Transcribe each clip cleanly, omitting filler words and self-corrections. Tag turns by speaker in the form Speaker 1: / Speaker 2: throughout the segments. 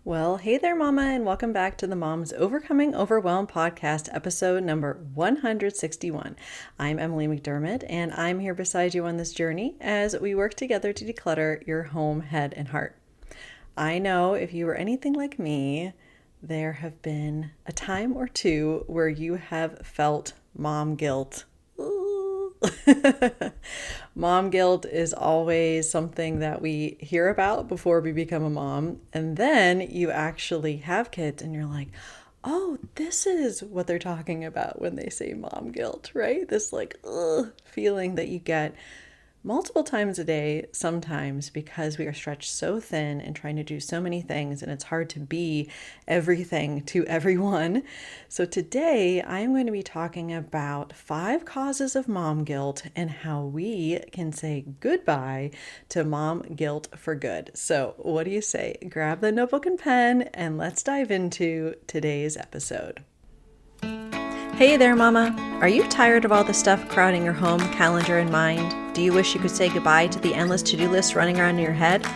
Speaker 1: Well, hey there, Mama, and welcome back to the Mom's Overcoming Overwhelm podcast, episode number 161. I'm Emily McDermott, and I'm here beside you on this journey as we work together to declutter your home, head, and heart. I know if you were anything like me, there have been a time or two where you have felt mom guilt. Mom guilt is always something that we hear about before we become a mom. And then you actually have kids and you're like, oh, this is what they're talking about when they say mom guilt, right? This feeling that you get multiple times a day sometimes because we are stretched so thin and trying to do so many things, and it's hard to be everything to everyone. So today I'm going to be talking about 5 causes of mom guilt and how we can say goodbye to mom guilt for good. So what do you say? Grab the notebook and pen and let's dive into today's episode. Hey there, Mama. Are you tired of all the stuff crowding your home, calendar, and mind? Do you wish you could say goodbye to the endless to-do list running around in your head?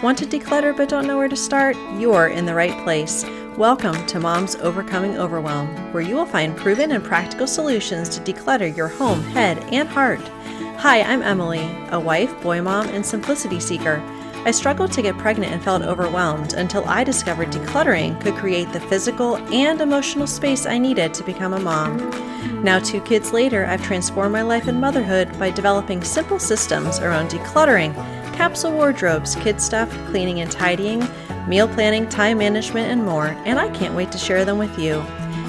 Speaker 1: Want to declutter but don't know where to start? You're in the right place. Welcome to Mom's Overcoming Overwhelm, where you will find proven and practical solutions to declutter your home, head, and heart. Hi, I'm Emily, a wife, boy mom, and simplicity seeker. I struggled to get pregnant and felt overwhelmed until I discovered decluttering could create the physical and emotional space I needed to become a mom. Now, 2 kids later, I've transformed my life in motherhood by developing simple systems around decluttering, capsule wardrobes, kid stuff, cleaning and tidying, meal planning, time management, and more, and I can't wait to share them with you.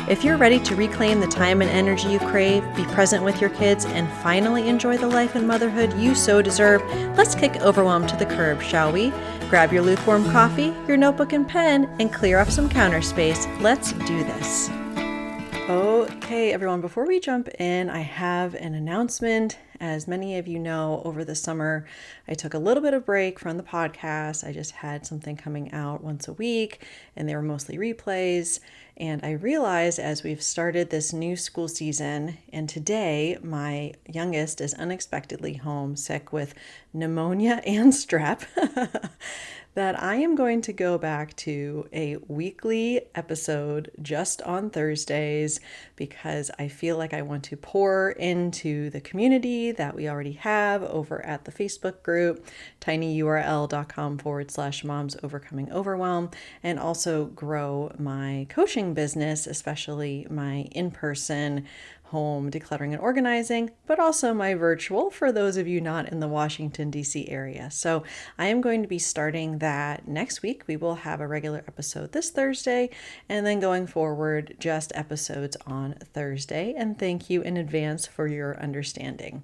Speaker 1: If you're ready to reclaim the time and energy you crave, be present with your kids, and finally enjoy the life and motherhood you so deserve, let's kick overwhelm to the curb, shall we? Grab your lukewarm coffee, your notebook and pen, and clear up some counter space. Let's do this. Okay, everyone, before we jump in, I have an announcement. As many of you know, over the summer, I took a little bit of break from the podcast. I just had something coming out once a week, and they were mostly replays. And I realized as we've started this new school season, and today my youngest is unexpectedly home sick with pneumonia and strep, that I am going to go back to a weekly episode just on Thursdays because I feel like I want to pour into the community that we already have over at the Facebook group, tinyurl.com/moms overcoming overwhelm, and also grow my coaching business, especially my in-person home decluttering and organizing, but also my virtual for those of you not in the Washington, D.C. area. So I am going to be starting that next week. We will have a regular episode this Thursday, and then going forward, just episodes on Thursday. And thank you in advance for your understanding.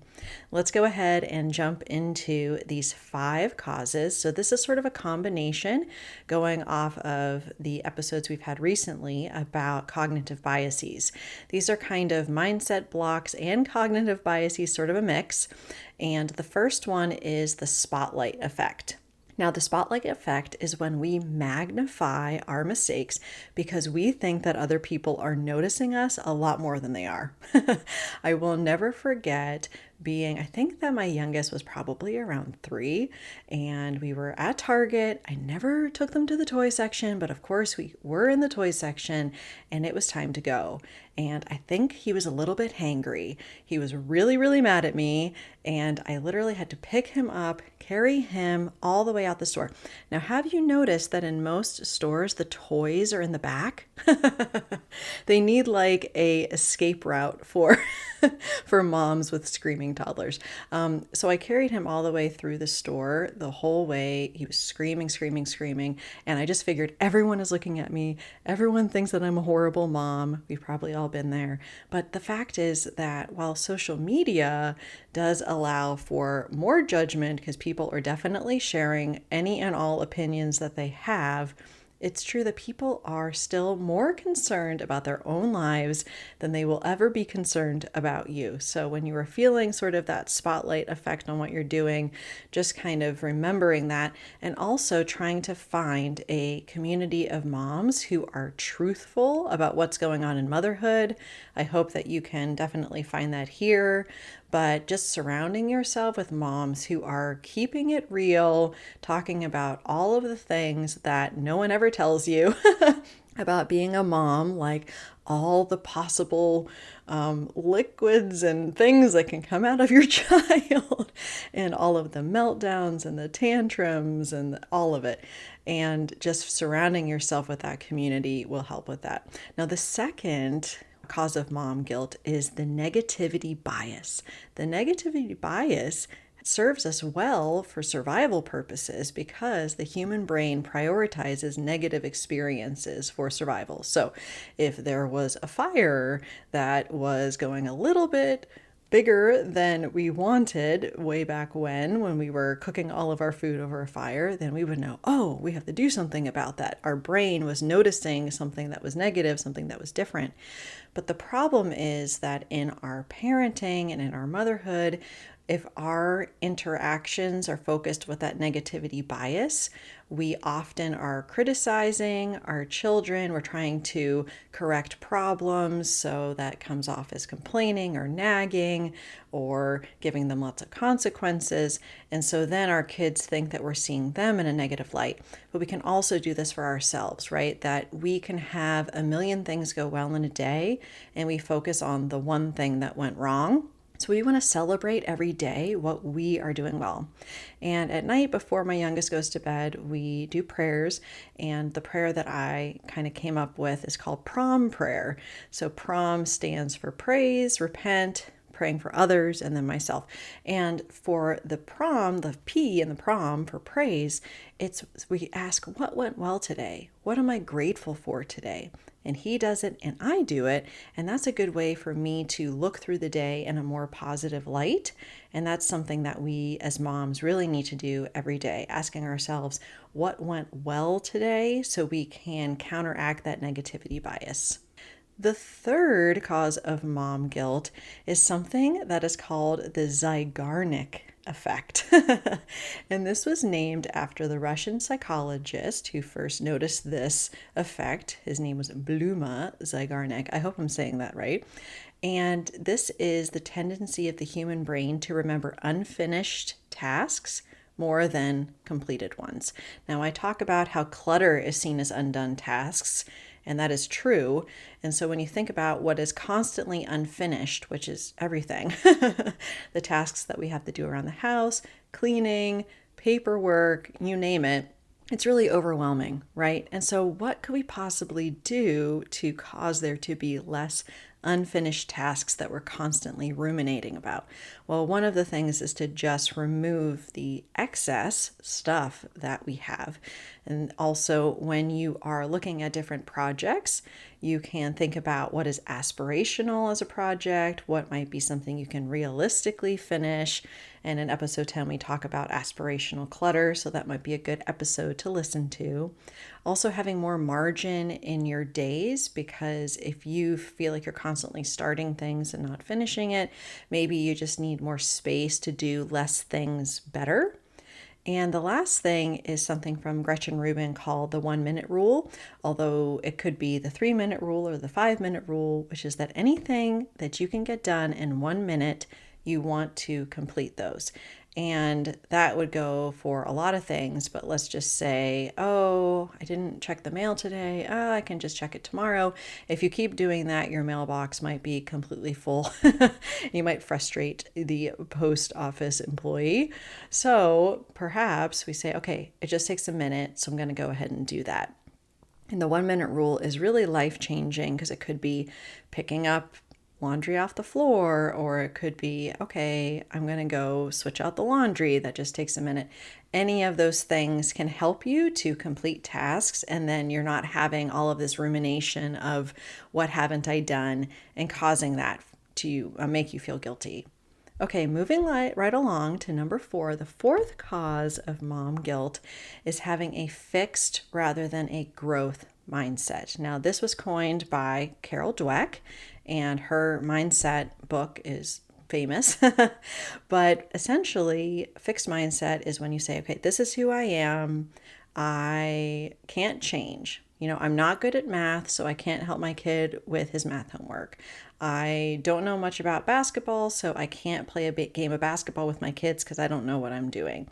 Speaker 1: Let's go ahead and jump into these 5 causes. So this is sort of a combination going off of the episodes we've had recently about cognitive biases. These are kind of mindset blocks and cognitive biases, sort of a mix. And the first one is the spotlight effect. Now, the spotlight effect is when we magnify our mistakes because we think that other people are noticing us a lot more than they are. I will never forget I think that my youngest was probably around 3, and we were at Target. I never took them to the toy section, but of course we were in the toy section and it was time to go. And I think he was a little bit hangry. He was really, really mad at me, and I literally had to pick him up, carry him all the way out the store. Now, have you noticed that in most stores, the toys are in the back? They need like a escape route for for moms with screaming toddlers. So I carried him all the way through the store the whole way. He was screaming, screaming, screaming. And I just figured everyone is looking at me. Everyone thinks that I'm a horrible mom. We've probably all been there. But the fact is that while social media does allow for more judgment because people are definitely sharing any and all opinions that they have, it's true that people are still more concerned about their own lives than they will ever be concerned about you. So when you are feeling sort of that spotlight effect on what you're doing, just kind of remembering that, and also trying to find a community of moms who are truthful about what's going on in motherhood. I hope that you can definitely find that here, but just surrounding yourself with moms who are keeping it real, talking about all of the things that no one ever tells you about being a mom, like all the possible liquids and things that can come out of your child, and all of the meltdowns and the tantrums and all of it. And just surrounding yourself with that community will help with that. Now, the second cause of mom guilt is the negativity bias. The negativity bias serves us well for survival purposes because the human brain prioritizes negative experiences for survival. So if there was a fire that was going a little bit bigger than we wanted way back when we were cooking all of our food over a fire, then we would know, oh, we have to do something about that. Our brain was noticing something that was negative, something that was different. But the problem is that in our parenting and in our motherhood, if our interactions are focused with that negativity bias, we often are criticizing our children. We're trying to correct problems, so that comes off as complaining or nagging or giving them lots of consequences. And so then our kids think that we're seeing them in a negative light. But we can also do this for ourselves, right? That we can have a million things go well in a day and we focus on the one thing that went wrong. So we want to celebrate every day what we are doing well. And at night before my youngest goes to bed, we do prayers. And the prayer that I kind of came up with is called prom prayer. So prom stands for praise, repent, praying for others, and then myself. And for the prom, the P in the prom for praise, we ask, what went well today? What am I grateful for today? And he does it and I do it. And that's a good way for me to look through the day in a more positive light. And that's something that we as moms really need to do every day, asking ourselves what went well today so we can counteract that negativity bias. The third cause of mom guilt is something that is called the Zeigarnik effect. And this was named after the Russian psychologist who first noticed this effect. His name was Bluma Zeigarnik. I hope I'm saying that right. And this is the tendency of the human brain to remember unfinished tasks more than completed ones. Now, I talk about how clutter is seen as undone tasks, and that is true. And so when you think about what is constantly unfinished, which is everything, the tasks that we have to do around the house, cleaning, paperwork, you name it, it's really overwhelming, right? And so what could we possibly do to cause there to be less unfinished tasks that we're constantly ruminating about? Well, one of the things is to just remove the excess stuff that we have. And also, when you are looking at different projects, you can think about what is aspirational as a project, what might be something you can realistically finish. And in episode 10, we talk about aspirational clutter, so that might be a good episode to listen to. Also, having more margin in your days, because if you feel like you're constantly starting things and not finishing it, maybe you just need more space to do less things better. And the last thing is something from Gretchen Rubin called the 1-minute rule, although it could be the 3-minute rule or the 5-minute rule, which is that anything that you can get done in 1 minute, you want to complete those. And that would go for a lot of things, but let's just say, oh, I didn't check the mail today. Oh, I can just check it tomorrow. If you keep doing that, your mailbox might be completely full. You might frustrate the post office employee. So perhaps we say, okay, it just takes a minute, so I'm going to go ahead and do that. And the 1-minute rule is really life-changing because it could be picking up laundry off the floor, or it could be, okay, I'm going to go switch out the laundry. That just takes a minute. Any of those things can help you to complete tasks, and then you're not having all of this rumination of what haven't I done and causing that to make you feel guilty. Okay, moving right along to number 4. The fourth cause of mom guilt is having a fixed rather than a growth mindset. Now, this was coined by Carol Dweck, and her mindset book is famous. But essentially, fixed mindset is when you say, okay, this is who I am. I can't change. I'm not good at math, so I can't help my kid with his math homework. I don't know much about basketball, so I can't play a big game of basketball with my kids because I don't know what I'm doing.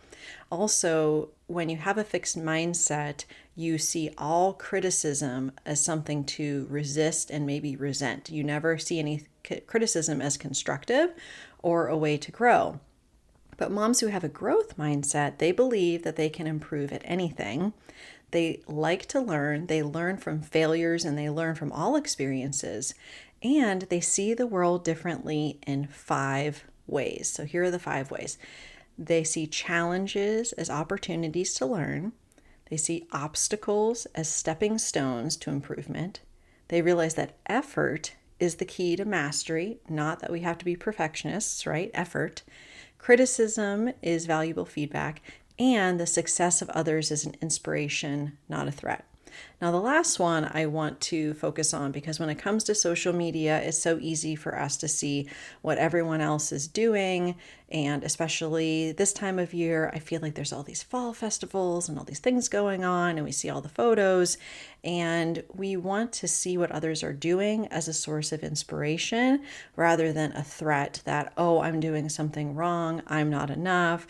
Speaker 1: Also, when you have a fixed mindset, you see all criticism as something to resist and maybe resent. You never see any criticism as constructive or a way to grow. But moms who have a growth mindset, they believe that they can improve at anything. They like to learn. They learn from failures and they learn from all experiences. And they see the world differently in 5 ways. So here are the 5 ways. They see challenges as opportunities to learn. They see obstacles as stepping stones to improvement. They realize that effort is the key to mastery, not that we have to be perfectionists, right? Effort. Criticism is valuable feedback, and the success of others is an inspiration, not a threat. Now, the last one I want to focus on because when it comes to social media, it's so easy for us to see what everyone else is doing. And especially this time of year, I feel like there's all these fall festivals and all these things going on, and we see all the photos. And we want to see what others are doing as a source of inspiration rather than a threat that, oh, I'm doing something wrong, I'm not enough,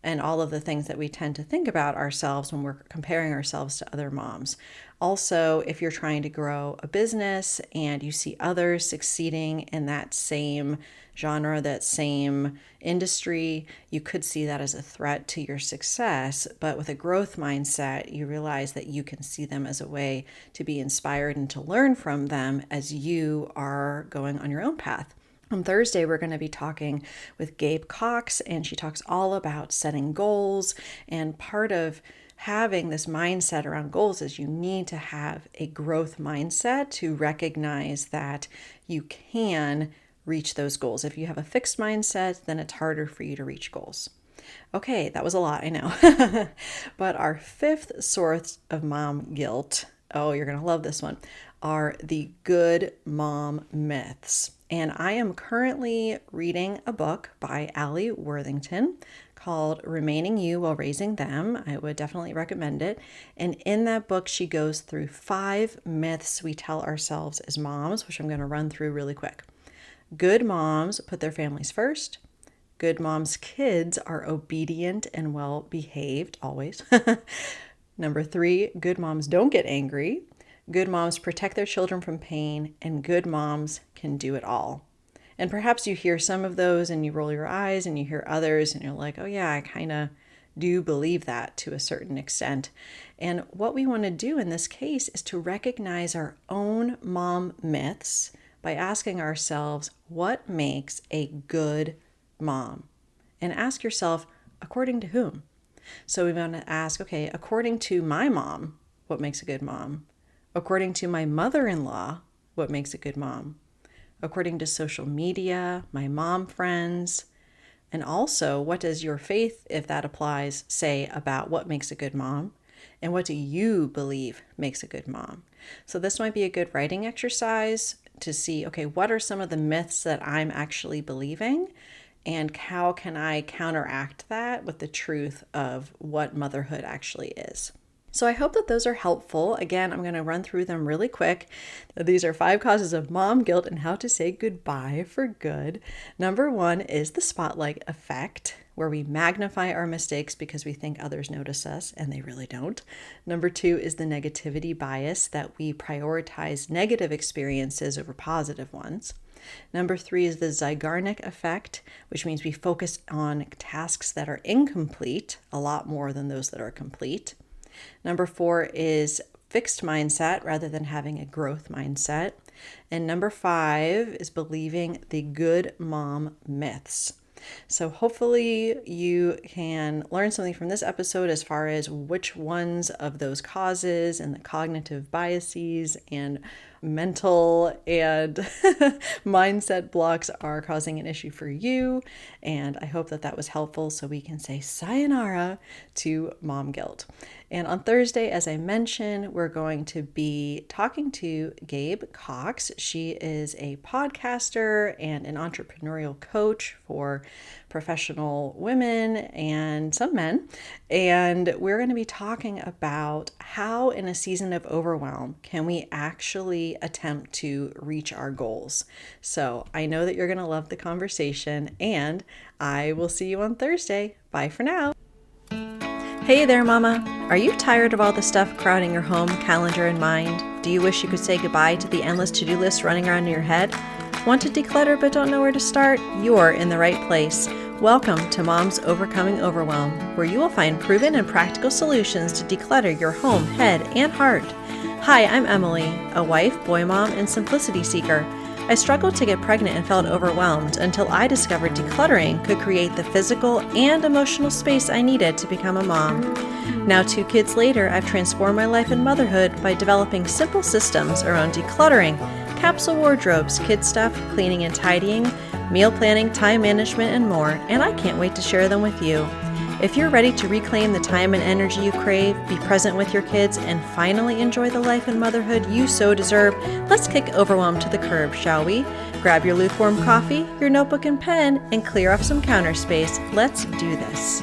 Speaker 1: and all of the things that we tend to think about ourselves when we're comparing ourselves to other moms. Also, if you're trying to grow a business and you see others succeeding in that same genre, that same industry, you could see that as a threat to your success. But with a growth mindset, you realize that you can see them as a way to be inspired and to learn from them as you are going on your own path. On Thursday, we're going to be talking with Gabe Cox, and she talks all about setting goals. And part of having this mindset around goals is you need to have a growth mindset to recognize that you can reach those goals. If you have a fixed mindset, then it's harder for you to reach goals. Okay, that was a lot, I know. But our 5th source of mom guilt, oh, you're going to love this one, are the good mom myths. And I am currently reading a book by Allie Worthington called Remaining You While Raising Them. I would definitely recommend it. And in that book, she goes through 5 myths we tell ourselves as moms, which I'm going to run through really quick. Good moms put their families first. Good moms' kids are obedient and well behaved, always. Number 3, good moms don't get angry. Good moms protect their children from pain, and good moms can do it all. And perhaps you hear some of those and you roll your eyes, and you hear others and you're like, oh yeah, I kind of do believe that to a certain extent. And what we want to do in this case is to recognize our own mom myths by asking ourselves, what makes a good mom? And ask yourself, according to whom? So we want to ask, okay, according to my mom, what makes a good mom? According to my mother-in-law, what makes a good mom? According to social media, my mom friends, and also what does your faith, if that applies, say about what makes a good mom? And what do you believe makes a good mom? So this might be a good writing exercise to see, okay, what are some of the myths that I'm actually believing? And how can I counteract that with the truth of what motherhood actually is? So I hope that those are helpful. Again, I'm going to run through them really quick. These are 5 causes of mom guilt and how to say goodbye for good. Number 1 is the spotlight effect, where we magnify our mistakes because we think others notice us and they really don't. Number 2 is the negativity bias, that we prioritize negative experiences over positive ones. Number 3 is the Zeigarnik effect, which means we focus on tasks that are incomplete a lot more than those that are complete. Number 4 is fixed mindset rather than having a growth mindset. And number 5 is believing the good mom myths. So hopefully you can learn something from this episode as far as which ones of those causes and the cognitive biases and mental and mindset blocks are causing an issue for you. And I hope that that was helpful so we can say sayonara to mom guilt. And on Thursday, as I mentioned, we're going to be talking to Gabe Cox. She is a podcaster and an entrepreneurial coach for professional women and some men. And we're going to be talking about how in a season of overwhelm can we actually attempt to reach our goals. So I know that you're going to love the conversation, and I will see you on Thursday. Bye for now. Hey there, Mama. Are you tired of all the stuff crowding your home, calendar, and mind? Do you wish you could say goodbye to the endless to-do list running around in your head? Want to declutter but don't know where to start? You're in the right place. Welcome to Mom's Overcoming Overwhelm, where you will find proven and practical solutions to declutter your home, head, and heart. Hi, I'm Emily, a wife, boy mom, and simplicity seeker. I struggled to get pregnant and felt overwhelmed until I discovered decluttering could create the physical and emotional space I needed to become a mom. Now, 2 kids later, I've transformed my life in motherhood by developing simple systems around decluttering, capsule wardrobes, kid stuff, cleaning and tidying, meal planning, time management, and more, and I can't wait to share them with you. If you're ready to reclaim the time and energy you crave, be present with your kids, and finally enjoy the life and motherhood you so deserve, let's kick overwhelm to the curb, shall we? Grab your lukewarm coffee, your notebook and pen, and clear off some counter space. Let's do this.